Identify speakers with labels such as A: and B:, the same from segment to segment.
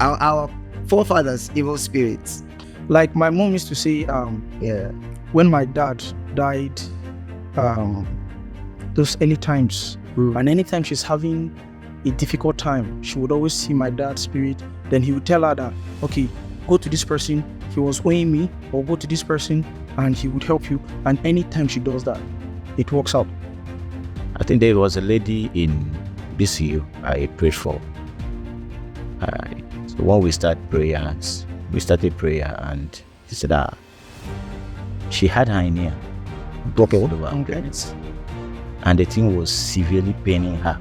A: our forefathers, evil spirits.
B: Like my mom used to say, when my dad died, those early times, and anytime she's having a difficult time, she would always see my dad's spirit. Then he would tell her that, okay, go to this person, he was owing me, or go to this person and he would help you. And anytime she does that, it works out.
C: I think there was a lady in BCU I prayed for. So when we started prayer and she said she had hernia.
B: Okay.
C: And the thing was severely paining her.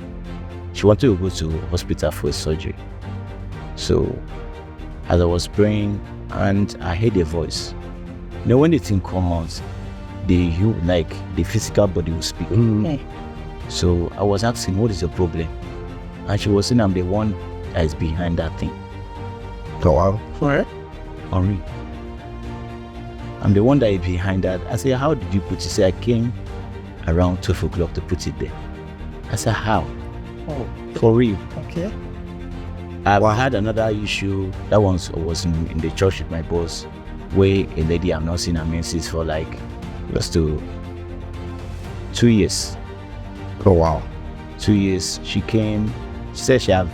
C: She wanted to go to hospital for a surgery. So as I was praying and I heard a voice, when the thing comes out, the physical body will speak. So I was asking, what is the problem? And she was saying, I'm the one that is behind that thing.
A: Oh, wow.
B: What?
C: Henri. I'm the one that is behind that. I said, how did you put it? She said, I came around 12 o'clock to put it there. I said, how?
B: Oh,
C: For real.
B: okay.
C: I've had another issue. That one was in the church with my boss, where a lady I've not seen her menses for close to 2 years.
A: Oh, wow.
C: 2 years. She came. She said she have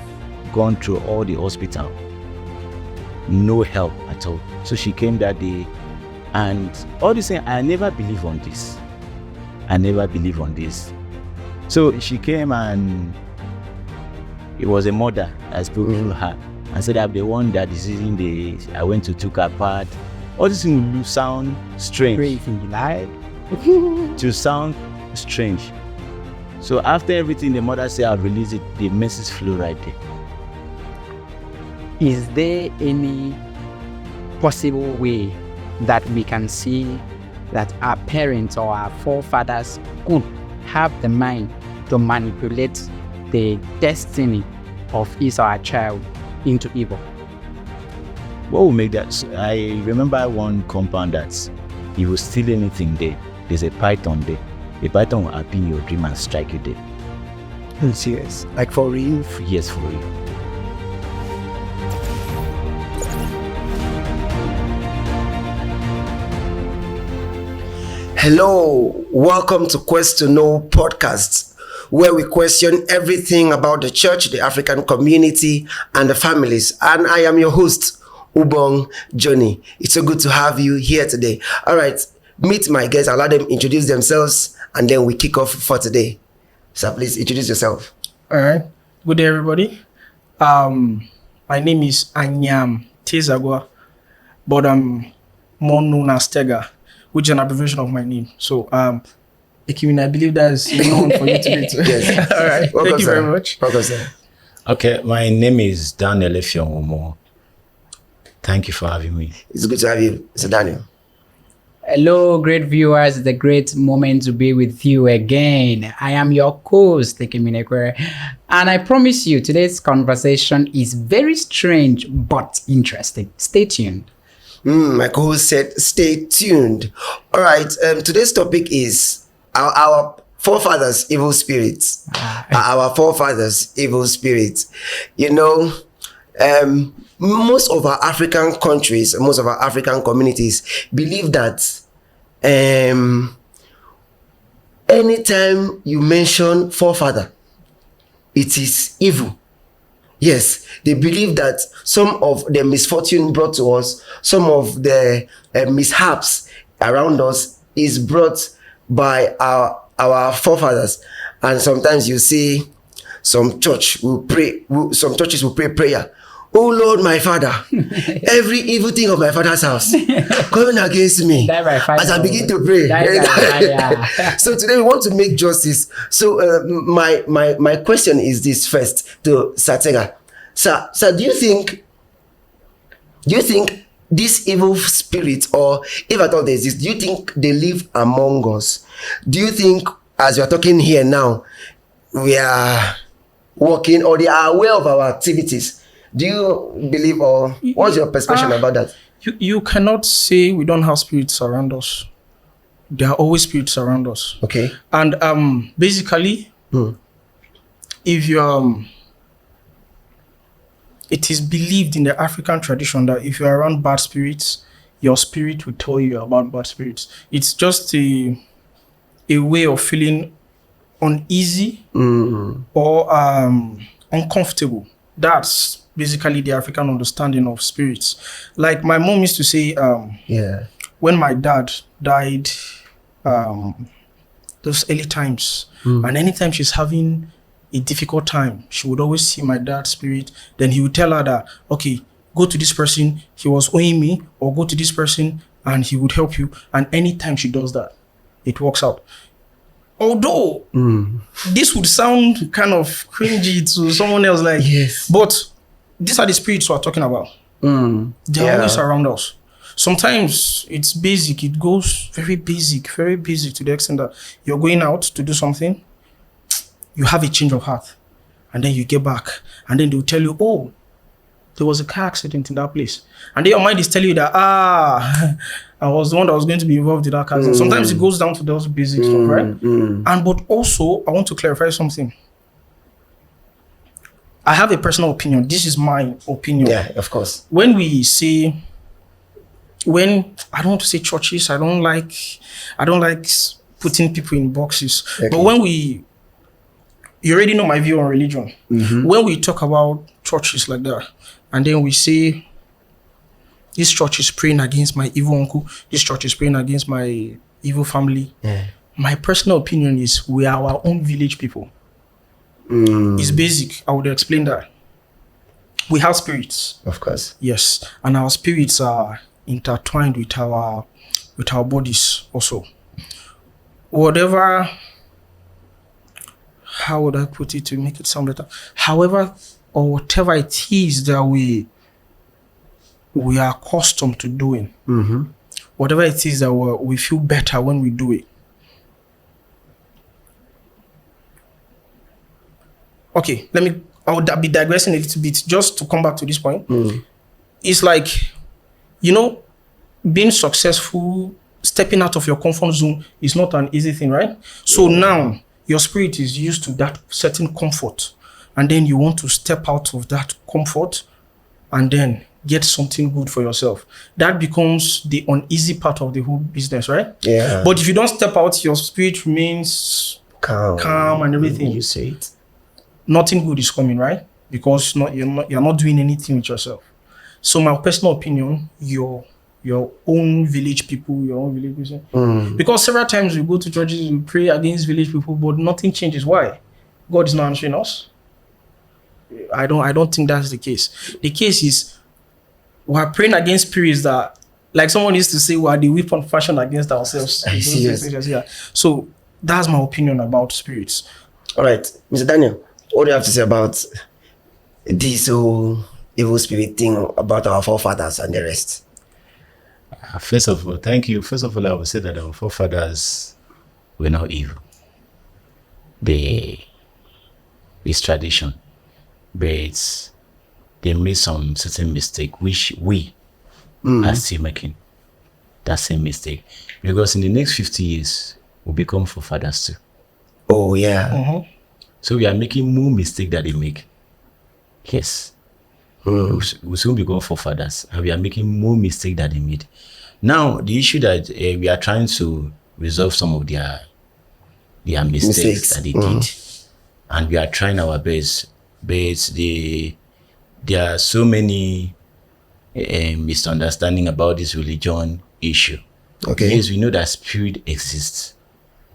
C: gone through all the hospital. No help at all. So she came that day, and all this thing, I never believe on this. So she came, and it was a mother I spoke to her and said, I'm the one that is using I went to took her part. All this thing will sound strange. To sound strange. So after everything, the mother said, I'll release it. The message flew right there.
D: Is there any possible way that we can see that our parents or our forefathers could have the mind to manipulate the destiny of his or her child into evil?
C: What will make that? I remember one compound that if you steal anything there, there's a python there. The python will appear in your dream and strike you dead.
A: Serious? Like for real?
C: Yes, for real.
A: Hello, welcome to Quest to Know podcast, where we question everything about the church, the African community, and the families. And I am your host, Ubong Johnny. It's so good to have you here today. All right, meet my guests, allow them introduce themselves, and then we kick off for today. So please introduce yourself.
B: All right. Good day, everybody. My name is Anyam Tezagwa, but I'm more known as Tega, which is an abbreviation of my name. So, Ekimin, I believe that is known for you today too.
A: Yes.
B: All right.
A: Welcome,
B: Thank you
A: sir.
B: very much.
A: Welcome, sir.
C: Okay, my name is Daniel Efionwomo. Thank you for having me.
A: It's good to have you, Mr. Daniel.
D: Hello, great viewers. It's a great moment to be with you again. I am your host, Tekeminekwe, and I promise you today's conversation is very strange but interesting. Stay tuned.
A: My co-host said, stay tuned. All right, today's topic is our forefathers' evil spirits. Our forefathers' evil spirits. You know, most of our African countries, most of our African communities believe that anytime you mention forefather, it is evil. Yes, they believe that some of the misfortune brought to us, some of the mishaps around us is brought by our forefathers. And sometimes you see some churches will pray prayer. Oh Lord, my Father, every evil thing of my father's house coming against me as I begin to pray. So today we want to make justice. So my question is this first to Satega. Sir, do you think this evil spirit, or if at all they exist, do you think they live among us? Do you think as we are talking here now, we are working or they are aware of our activities? Do you believe, or what's your perception about that?
B: You cannot say we don't have spirits around us. There are always spirits around us.
A: Okay.
B: And basically, if you it is believed in the African tradition that if you're around bad spirits, your spirit will tell you about bad spirits. It's just a way of feeling uneasy or uncomfortable. That's basically the African understanding of spirits. Like my mom used to say, when my dad died, those early times, and anytime she's having a difficult time, she would always see my dad's spirit. Then he would tell her that, okay, go to this person, he was owing me, or go to this person and he would help you. And anytime she does that, it works out. Although this would sound kind of cringy to someone else, like, but these are the spirits we're talking about. They're always around us. Sometimes it's basic. It goes very basic to the extent that you're going out to do something, you have a change of heart, and then you get back, and then they'll tell you, oh, there was a car accident in that place. And then your mind is telling you that, I was the one that was going to be involved in that car accident. Sometimes it goes down to those basic stuff, right? And but also, I want to clarify something. I have a personal opinion. This is my opinion.
A: Yeah, of course.
B: When we say, I don't want to say churches, I don't like putting people in boxes. Okay. But when you already know my view on religion. When we talk about churches like that, and then we say, this church is praying against my evil uncle, this church is praying against my evil family. My personal opinion is we are our own village people. It's basic. I would explain that. We have spirits.
A: Of course.
B: Yes. And our spirits are intertwined with our bodies also. How would I put it to make it sound better? However, or whatever it is that we are accustomed to doing, whatever it is that we feel better when we do it. Okay, I would be digressing a little bit just to come back to this point. It's like, being successful, stepping out of your comfort zone is not an easy thing, right? So now your spirit is used to that certain comfort, and then you want to step out of that comfort and then get something good for yourself. That becomes the uneasy part of the whole business, right?
A: Yeah.
B: But if you don't step out, your spirit remains calm and everything.
A: You say it.
B: Nothing good is coming, right? Because you're not doing anything with yourself. So my personal opinion, your own village people, because several times we go to churches, we pray against village people, but nothing changes. Why? God is not answering us. I don't think that's the case. The case is we're praying against spirits that, like someone used to say, we are the weapon fashioned against ourselves. Yeah. So that's my opinion about spirits.
A: All right, Mr. Daniel, what do you have to say about this whole evil spirit thing about our forefathers and the rest?
C: First of all, thank you. First of all, I would say that our forefathers were not evil. It's tradition, but they made some certain mistake, which we are still making that same mistake. Because in the next 50 years, we'll become forefathers too.
A: Oh, yeah.
C: So we are making more mistake that they make. Yes. We'll soon become forefathers, and we are making more mistake that they made. Now, the issue that we are trying to resolve some of their mistakes that they did, and we are trying our best, but there are so many misunderstanding about this religion issue.
A: Okay.
C: Yes, we know that spirit exists.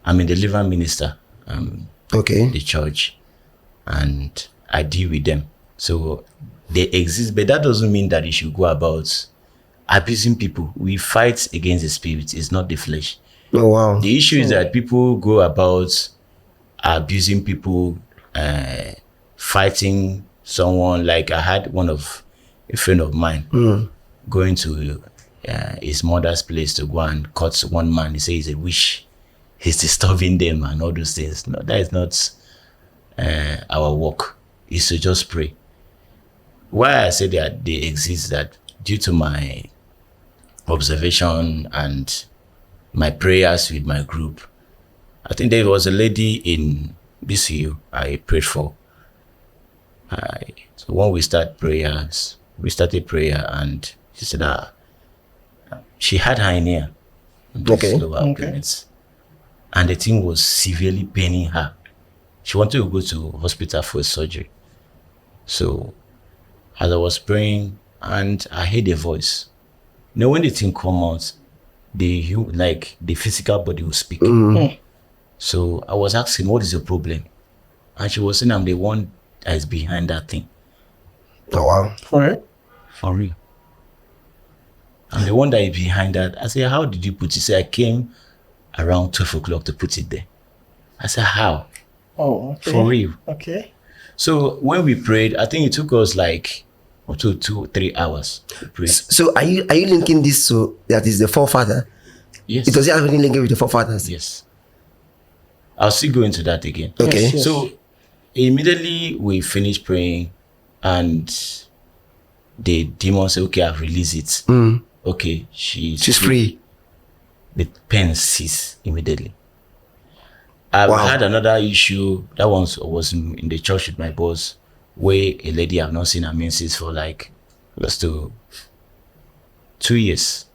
C: I'm a deliverance minister. The church, and I deal with them. So they exist, but that doesn't mean that you should go about abusing people. We fight against the spirit, it's not the flesh.
A: Oh, wow.
C: The issue is that people go about abusing people, fighting someone. Like I had a friend of mine going to his mother's place to go and cut one man. He says he's a witch. He's disturbing them and all those things. No, that is not our work. It's to just pray. Why I say that they exist, that due to my observation and my prayers with my group, I think there was a lady in this year I prayed for. So when we started prayer, and she said that she had hernia,
A: Okay.
C: lower abdomens, and the thing was severely paining her. She wanted to go to hospital for a surgery. So as I was praying, and I heard a voice. You know, when the thing come out, the physical body will speak. So I was asking, what is the problem? And she was saying, I'm the one that is behind that thing.
A: Oh wow.
B: All right.
C: For real. I'm the one that is behind that. I said, how did you put it? She said, I came around 12 o'clock to put it there. I said, how?
B: Oh, okay.
C: For real.
B: Okay.
C: So when we prayed, I think it took us like up to 2-3 hours to pray.
A: So are you linking this to that is the forefather?
C: Yes.
A: It does it have any link with the forefathers?
C: Yes. I'll still go into that again.
A: Okay.
B: Yes.
C: So immediately we finished praying, and the demon said, okay, I've released it. Okay,
A: She's free.
C: The pain ceased immediately. I've
A: Wow.
C: had another issue. That one was in the church with my boss, where a lady I've not seen her menses for like close to 2 years.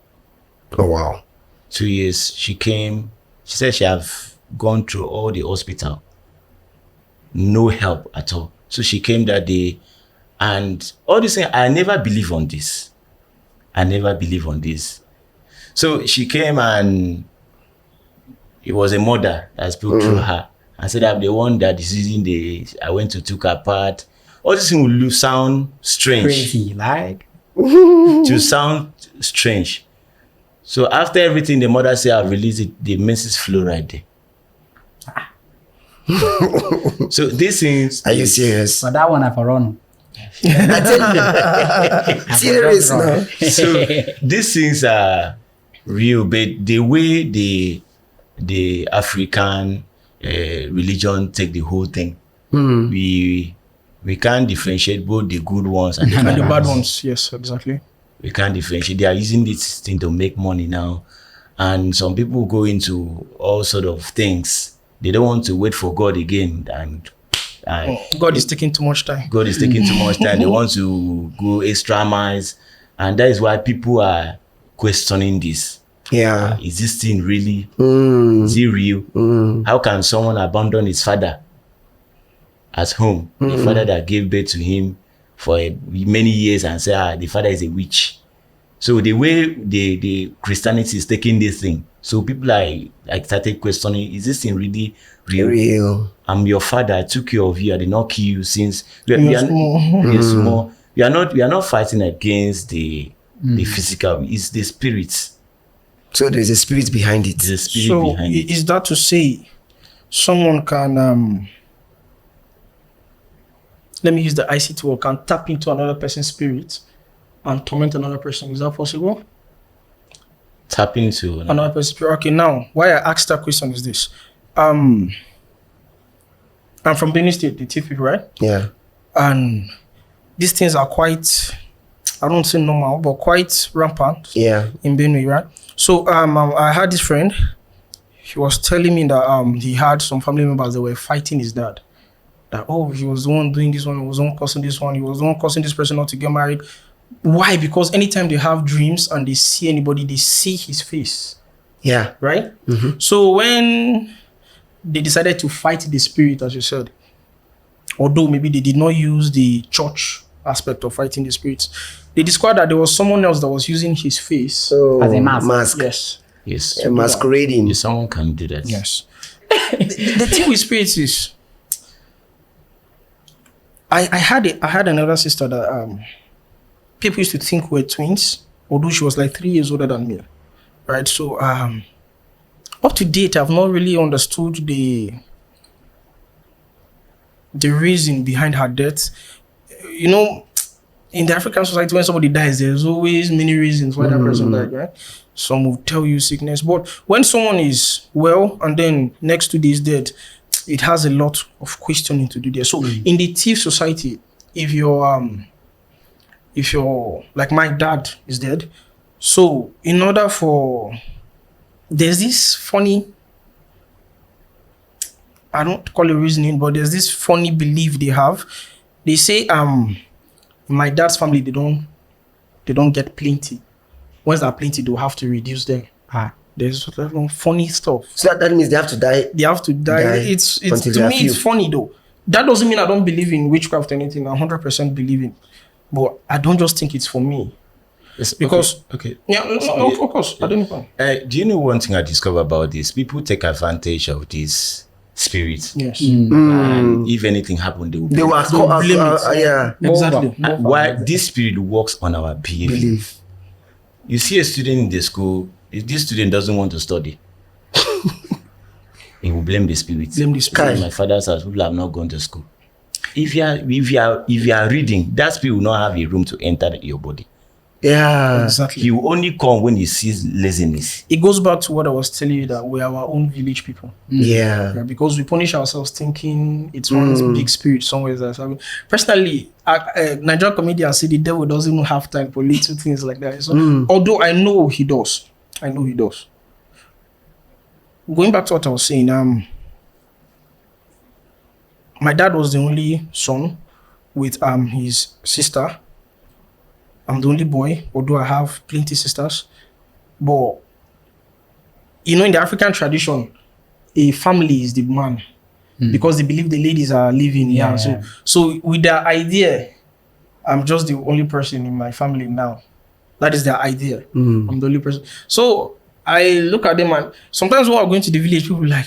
A: Oh wow.
C: 2 years. She came. She said she have gone through all the hospital, no help at all. So she came that day, and all this thing, I never believe on this. So she came, and it was a mother that spoke through her and said, I'm the one that is using I went to took her part. All this thing will sound strange.
D: Crazy, like.
C: To sound strange. So after everything, the mother said, I've released it, the menses flow right there. So these things.
A: Are you serious?
D: So that one I for run.
A: Serious now.
C: So these things are real, but the way the African religion take the whole thing, we can't differentiate both the good ones and the
B: And
C: bad
B: the bad
C: ones.
B: ones, yes, exactly.
C: We can't differentiate. They are using this thing to make money now, and some people go into all sort of things. They don't want to wait for God again, and
B: God is taking too much time.
C: God is taking too much time. They want to go extra miles, and that is why people are questioning this.
A: Yeah.
C: Is this thing really? Is it real? How can someone abandon his father at home, the father that gave birth to him for many years, and say, the father is a witch? So the way the Christianity is taking this thing, so people like started questioning, is this thing really real?
A: Real.
C: I'm your father, I took care of you, I did not kill you since we
B: You're
C: are
B: small.
C: we are small. We are not fighting against the physical, it's the spirits.
A: So there's a spirit behind it.
C: There's a spirit
B: So
C: behind it.
B: is that to say someone can let me use the ICT word, can tap into another person's spirit and torment another person? Is that possible?
C: Tap into
B: Another person's spirit. Okay, now why I asked that question is this. I'm from Benin State, the Tiv people, right?
A: Yeah.
B: And these things are quite, I don't say normal, but quite rampant
A: Yeah.
B: in Benue, right? So I had this friend. He was telling me that he had some family members that were fighting his dad. That he was the one doing this one, he was the one causing this one, he was the one causing this person not to get married. Why? Because anytime they have dreams and they see anybody, they see his face,
A: Yeah.
B: right? So when they decided to fight the spirit, as you said, although maybe they did not use the church aspect of fighting the spirits, they discovered that there was someone else that was using his face.
A: So
D: As a mask.
A: mask.
B: Yes.
C: yes.
A: Masquerading.
C: Yes, someone can do that.
B: Yes. the thing with spirits is, I had another sister that people used to think were twins, although she was like 3 years older than me, right? So up to date, I've not really understood the reason behind her death. You know, in the African society, when somebody dies, there's always many reasons why that person died, right? Some will tell you sickness, but when someone is well and then next 2 days dead, it has a lot of questioning to do there. So in the thief society, if you're like my dad is dead, so in order for, there's this funny, I don't call it reasoning, but there's this funny belief they have. They say In my dad's family, they don't get plenty. Once they're plenty, they'll have to reduce them. There's funny stuff.
A: So that means they have to die.
B: They have to die. It's
A: until
B: to
A: they are
B: me,
A: few.
B: it's funny though. That doesn't mean I don't believe in witchcraft or anything. I 100% believe in, but I don't just think it's for me.
C: Yes,
B: Because
C: okay.
B: yeah, no, of course, I don't know.
C: Do you know one thing I discovered about this? People take advantage of this spirit.
B: Yes,
C: And if anything happened, they will
A: They were
B: blame it.
A: yeah.
B: exactly.
C: Why this spirit works on our behavior.
A: Believe.
C: You see a student in the school, if this student doesn't want to study, he will blame the spirit.
B: Blame the spirit.
C: In my father's house, people have not gone to school. If you are reading, that spirit will not have a room to enter your body.
A: Yeah.
B: Exactly.
C: He will only come when he sees laziness.
B: It goes back to what I was telling you, that we are our own village people.
A: Yeah.
B: Yeah, because we punish ourselves thinking it's one big spirit somewhere. Personally, Nigerian comedians say the devil doesn't even have time for little things like that. So, although I know he does. Going back to what I was saying, my dad was the only son with his sister. I'm the only boy, although I have plenty sisters. But you know, in the African tradition, a family is the man because they believe the ladies are living. Yeah. So with their idea, I'm just the only person in my family now. That is their idea. I'm the only person. So I look at them, and sometimes when I'm going to the village, people are like,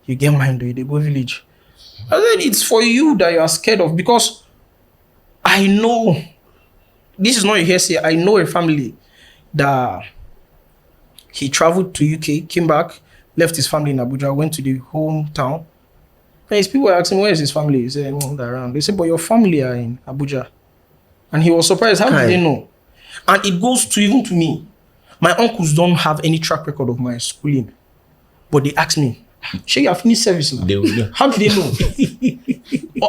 B: you get mine, though, they go village. I said, it's for you that you are scared of, because I know, this is not a hearsay, I know a family that he traveled to UK, came back, left his family in Abuja, went to the hometown. And his people were asking, where is his family? He said, no, they're around. They said, but your family are in Abuja. And he was surprised. How did they know? And it goes to even to me. My uncles don't have any track record of my schooling. But they asked me, Shay, you have finished service now.
C: They will know.
B: How did they know?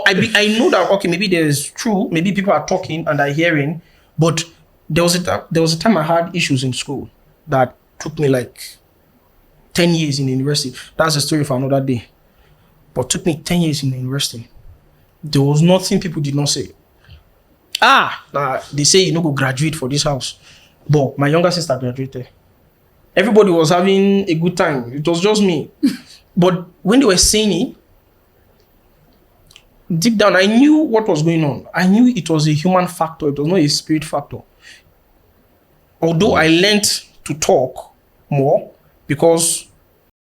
B: I know that, okay, maybe there's true, maybe people are talking and are hearing, but there was a time I had issues in school that took me like 10 years in university. That's a story for another day. But took me 10 years in the university. There was nothing people did not say. They say you no go graduate for this house. But my younger sister graduated. Everybody was having a good time. It was just me. But when they were saying it, deep down, I knew what was going on. I knew it was a human factor. It was not a spirit factor. Although I learned to talk more because